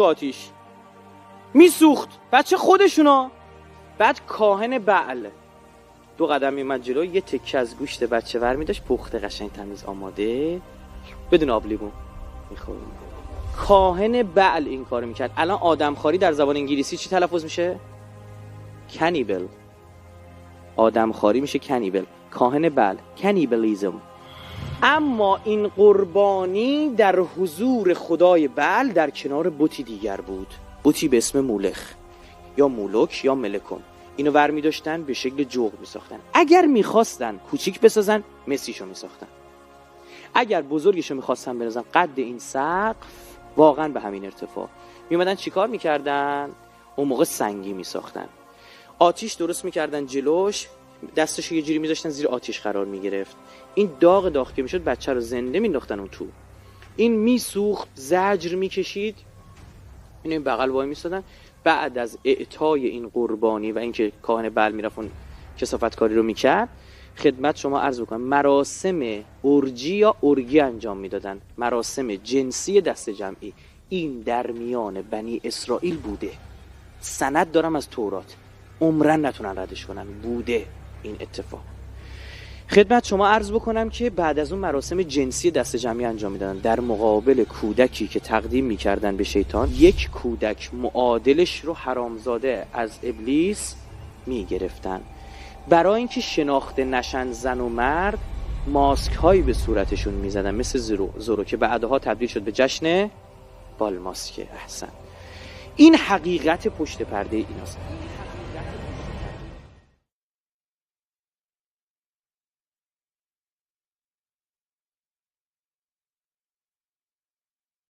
تو آتیش، میسوخت بچه خودشونا. بعد کاهن بعل 2 قدم میمد جلو، یه تکه از گوشت بچه ور میداشت پخته قشنگ تمیز آماده بدون آب لیمو میخورد. کاهن بعل این کارو میکرد. الان آدمخواری در زبان انگلیسی چی تلفظ میشه؟ کنیبل. آدمخواری میشه کنیبل. کاهن بعل، کنیبلیزم. اما این قربانی در حضور خدای بعل در کنار بتی دیگر بود، بتی به اسم مولخ یا مولوک یا ملکون. اینو ور می داشتن به شکل جوق می ساختن. اگر می خواستن کوچیک بسازن مسیشو می ساختن، اگر بزرگشو می خواستن بنازن قد این سقف واقعا به همین ارتفاع می اومدن چیکار می کردن؟ اون موقع سنگی می ساختن، آتیش درست می کردن جلوش، دستشو یه جوری می داشتن زیر آتیش قرار می گرفت. این داغ که می شد بچه رو زنده می انداختن اون تو، این می سوخت، زجر می کشید، اینو این بغل وای می سادن. بعد از اعطای این قربانی و اینکه کاهن بعل میرفت اون کثافتکاری رو میکرد، خدمت شما عرض بکنم مراسم ارجی یا ارگی انجام میدادن، مراسم جنسی دست جمعی. این در میان بنی اسرائیل بوده، سند دارم از تورات، عمرن نتونن ردش کنن، بوده این اتفاق. خدمت شما عرض بکنم که بعد از اون مراسم جنسی دست جمعی انجام میدادن، در مقابل کودکی که تقدیم میکردن به شیطان، یک کودک معادلش رو حرامزاده از ابلیس میگرفتن. برای اینکه شناخته نشن زن و مرد، ماسک هایی به صورتشون میزدن مثل زورو که بعدها تبدیل شد به جشن بالماسک. احسن. این حقیقت پشت پرده ایناست.